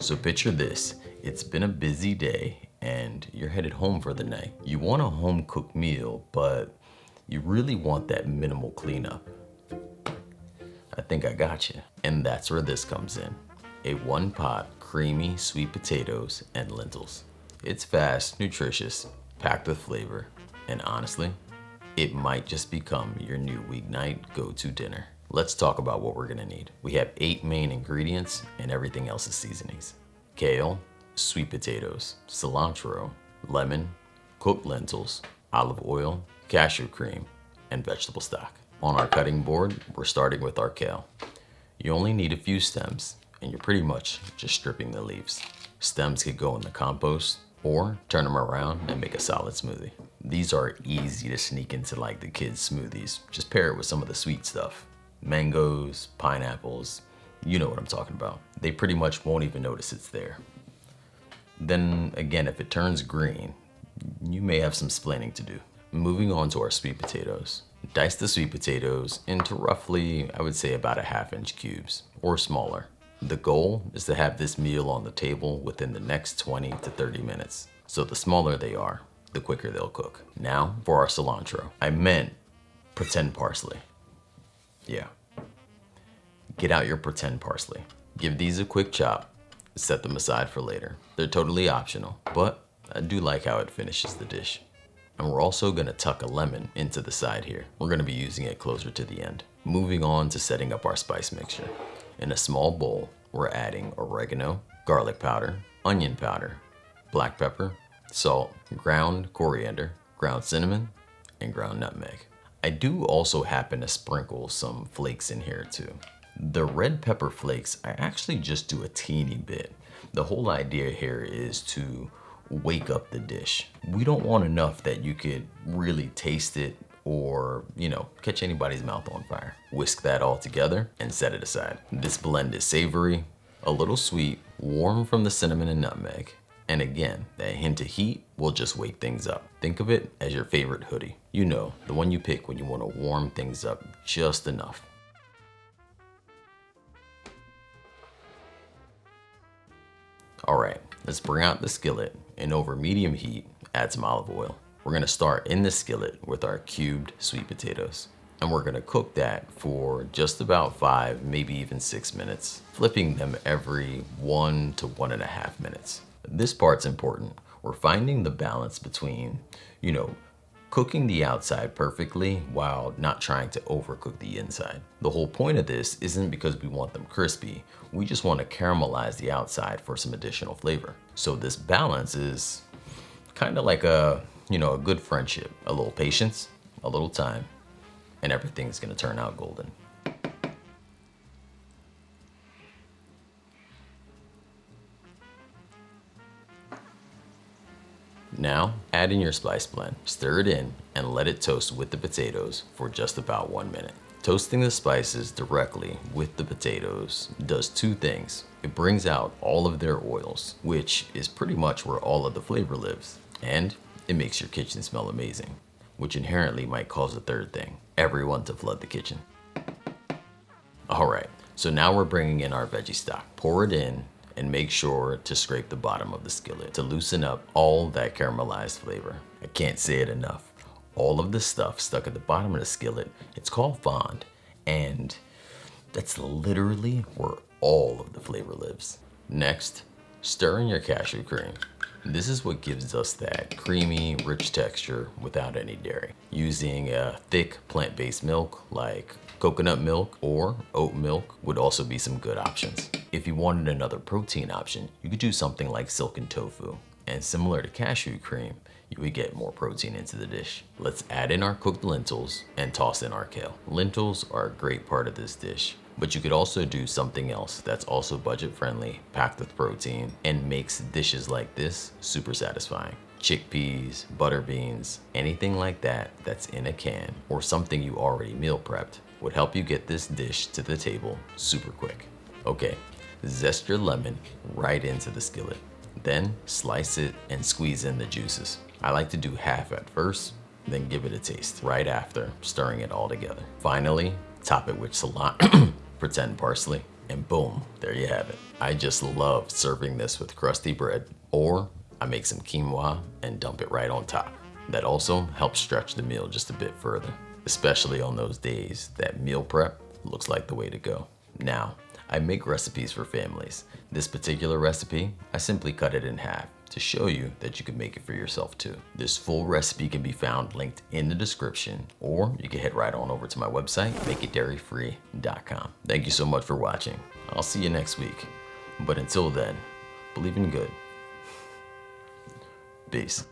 So picture this, it's been a busy day and you're headed home for the night. You want a home cooked meal, but you really want that minimal cleanup. I think I got you. And that's where this comes in. A one pot creamy sweet potatoes and lentils. It's fast, nutritious, packed with flavor, and honestly, it might just become your new weeknight go-to dinner. Let's talk about what we're gonna need. We have 8 main ingredients and everything else is seasonings. Kale, sweet potatoes, cilantro, lemon, cooked lentils, olive oil, cashew cream, and vegetable stock. On our cutting board, we're starting with our kale. You only need a few stems, and you're pretty much just stripping the leaves. Stems could go in the compost, or turn them around and make a solid smoothie. These are easy to sneak into like the kids' smoothies. Just pair it with some of the sweet stuff. Mangoes, pineapples, you know what I'm talking about. They pretty much won't even notice it's there. Then again, if it turns green, you may have some splaining to do. Moving on to our sweet potatoes. Dice the sweet potatoes into roughly, I would say about a 1/2 inch cubes or smaller. The goal is to have this meal on the table within the next 20 to 30 minutes. So the smaller they are, the quicker they'll cook. Now for our cilantro. I meant pretend parsley. Yeah. Get out your pretend parsley. Give these a quick chop, set them aside for later. They're totally optional, but I do like how it finishes the dish. And we're also gonna tuck a lemon into the side here. We're gonna be using it closer to the end. Moving on to setting up our spice mixture. In a small bowl, we're adding oregano, garlic powder, onion powder, black pepper, salt, ground coriander, ground cinnamon, and ground nutmeg. I do also happen to sprinkle some flakes in here too. The red pepper flakes, I actually just do a teeny bit. The whole idea here is to wake up the dish. We don't want enough that you could really taste it or, catch anybody's mouth on fire. Whisk that all together and set it aside. This blend is savory, a little sweet, warm from the cinnamon and nutmeg. And again, that hint of heat will just wake things up. Think of it as your favorite hoodie. You know, the one you pick when you want to warm things up just enough. All right, let's bring out the skillet and over medium heat, add some olive oil. We're gonna start in the skillet with our cubed sweet potatoes. And we're gonna cook that for just about 5, maybe even 6 minutes, flipping them every 1 to 1.5 minutes. This part's important. We're finding the balance between, cooking the outside perfectly while not trying to overcook the inside. The whole point of this isn't because we want them crispy. We just want to caramelize the outside for some additional flavor. So this balance is kind of like a good friendship. A little patience, a little time, and everything's gonna turn out golden. Now, add in your spice blend, stir it in, and let it toast with the potatoes for just about 1 minute. Toasting the spices directly with the potatoes does 2 things. It brings out all of their oils, which is pretty much where all of the flavor lives. And it makes your kitchen smell amazing, which inherently might cause a 3rd thing, everyone to flood the kitchen. All right, so now we're bringing in our veggie stock. Pour it in and make sure to scrape the bottom of the skillet to loosen up all that caramelized flavor. I can't say it enough. All of the stuff stuck at the bottom of the skillet, it's called fond, and that's literally where all of the flavor lives. Next, stir in your cashew cream. This is what gives us that creamy, rich texture without any dairy. Using a thick plant-based milk like coconut milk or oat milk would also be some good options. If you wanted another protein option, you could do something like silken tofu. And similar to cashew cream, you would get more protein into the dish. Let's add in our cooked lentils and toss in our kale. Lentils are a great part of this dish, but you could also do something else that's also budget friendly, packed with protein, and makes dishes like this super satisfying. Chickpeas, butter beans, anything like that that's in a can or something you already meal prepped would help you get this dish to the table super quick. Okay, zest your lemon right into the skillet. Then slice it and squeeze in the juices. I like to do half at first, then give it a taste right after, stirring it all together. Finally, top it with cilantro, pretend parsley, And boom, there you have it. I just love serving this with crusty bread, or I make some quinoa and dump it right on top. That also helps stretch the meal just a bit further, especially on those days that meal prep looks like the way to go. Now, I make recipes for families. This particular recipe, I simply cut it in half to show you that you can make it for yourself too. This full recipe can be found linked in the description, or you can head right on over to my website, makeitdairyfree.com. Thank you so much for watching. I'll see you next week. But until then, believe in good. Peace.